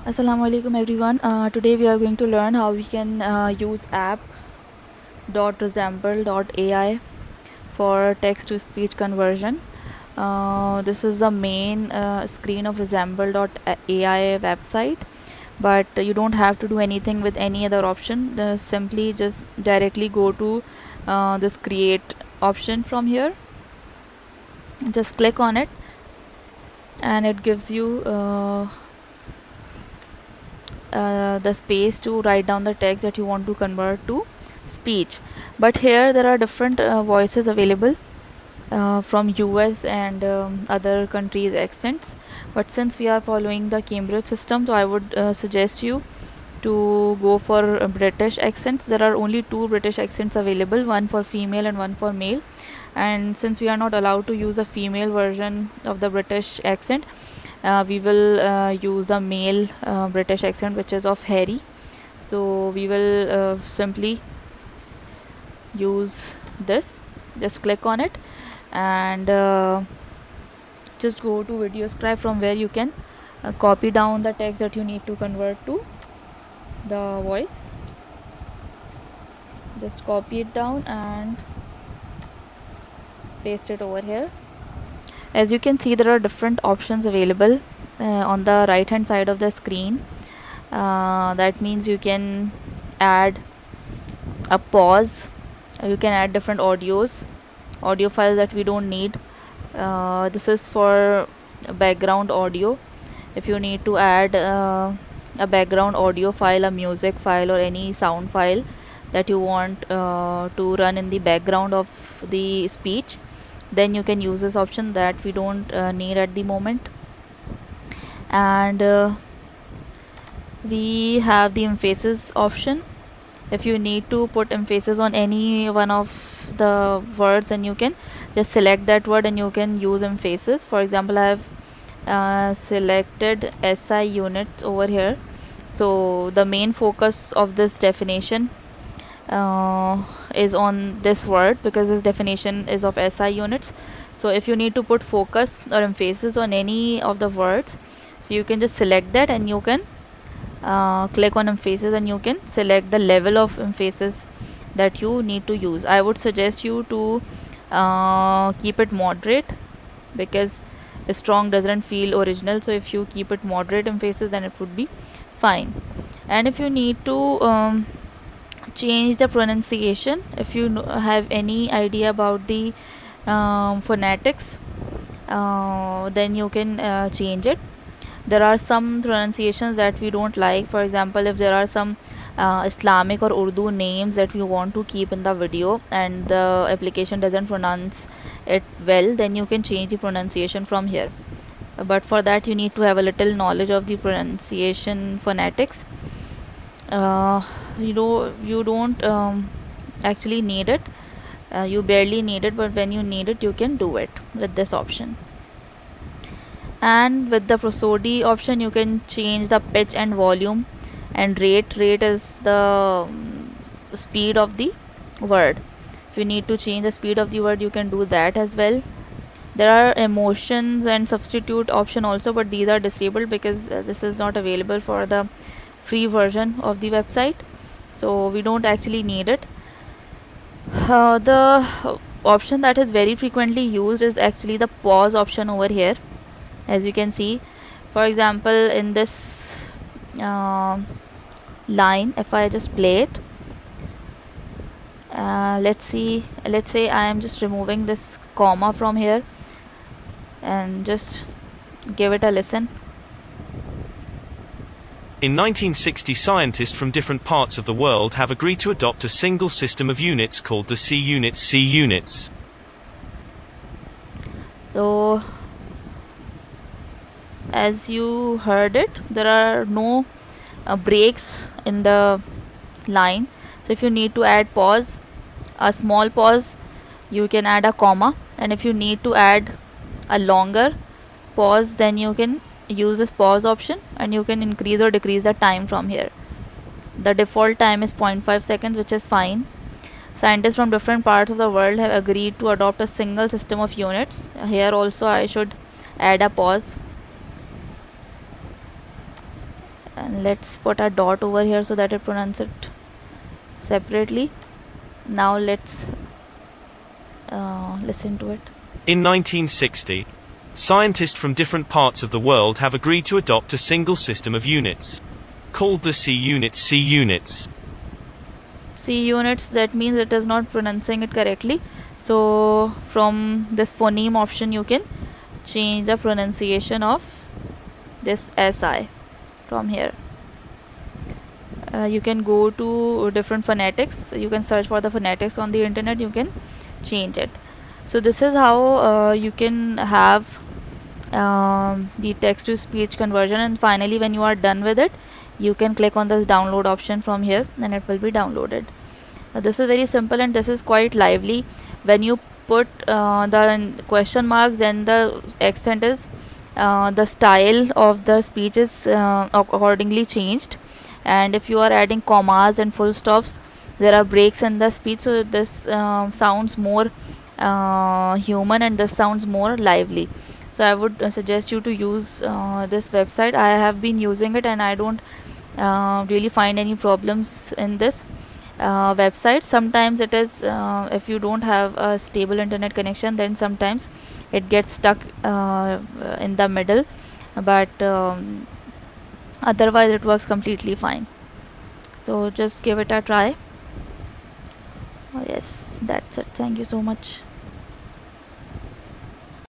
Assalamu alaikum everyone. Today we are going to learn how we can use app.resemble.ai for text to speech conversion. This is the main screen of resemble.ai website, but you don't have to do anything with any other option. Simply just directly go to this create option from here. Just click on it and it gives you the space to write down the text that you want to convert to speech. But here there are different voices available from US and other countries accents, but since we are following the Cambridge system, so I would suggest you to go for British accents. There are only two British accents available, one for female and one for male, and since we are not allowed to use a female version of the British accent, we will use a male British accent, which is of Harry. So we will simply use this. Just click on it and just go to VideoScribe, from where you can copy down the text that you need to convert to the voice. Just copy it down and paste it over here. As you can see, there are different options available on the right hand side of the screen. That means you can add a pause, you can add different audio files that we don't need. This is for background audio. If you need to add a background audio file, a music file, or any sound file that you want to run in the background of the speech, then you can use this option that we don't need at the moment. And we have the emphasis option. If you need to put emphasis on any one of the words, then you can just select that word and you can use emphasis. For example, I have selected SI units over here. So the main focus of this definition is on this word, because this definition is of SI units. So if you need to put focus or emphasis on any of the words, so you can just select that and you can click on emphasis and you can select the level of emphasis that you need to use. I would suggest you to keep it moderate, because strong doesn't feel original. So if you keep it moderate emphasis, then it would be fine. And if you need to change the pronunciation, if you have any idea about the phonetics, then you can change it. There are some pronunciations that we don't like. For example, if there are some Islamic or Urdu names that we want to keep in the video and the application doesn't pronounce it well, then you can change the pronunciation from here. But for that you need to have a little knowledge of the pronunciation phonetics. You don't actually need it. You barely need it, but when you need it, you can do it with this option. And with the prosody option, you can change the pitch and volume and rate. Rate is the speed of the word. If you need to change the speed of the word, you can do that as well. There are emotions and substitute option also, but these are disabled because this is not available for the free version of the website, so we don't actually need it. The option that is very frequently used is actually the pause option over here. As you can see, for example, in this line, if I just play it, let's say I am just removing this comma from here and just give it a listen. In 1960, scientists from different parts of the world have agreed to adopt a single system of units called the C units. C units. So as you heard it, there are no breaks in the line. So if you need to add pause, a small pause, you can add a comma, and if you need to add a longer pause, then you can use this pause option and you can increase or decrease the time from here. The default time is 0.5 seconds, which is fine. Scientists from different parts of the world have agreed to adopt a single system of units. Here also I should add a pause. and let's put a dot over here so that it pronounces it separately. Now let's listen to it. In 1960, scientists from different parts of the world have agreed to adopt a single system of units, called the C units. C units. C units, that means it is not pronouncing it correctly. So from this phoneme option you can change the pronunciation of this SI from here. You can go to different phonetics. You can search for the phonetics on the internet. You can change it. So this is how you can have the text to speech conversion, and finally when you are done with it, you can click on this download option from here and it will be downloaded. This is very simple and this is quite lively. When you put the question marks, then the accent is the style of the speech is accordingly changed, and if you are adding commas and full stops, there are breaks in the speech, so this sounds more human and this sounds more lively. So I would suggest you to use this website. I have been using it and I don't really find any problems in this website. Sometimes it is if you don't have a stable internet connection, then sometimes it gets stuck in the middle, but otherwise it works completely fine. So just give it a try. Oh, yes, that's it. Thank you so much.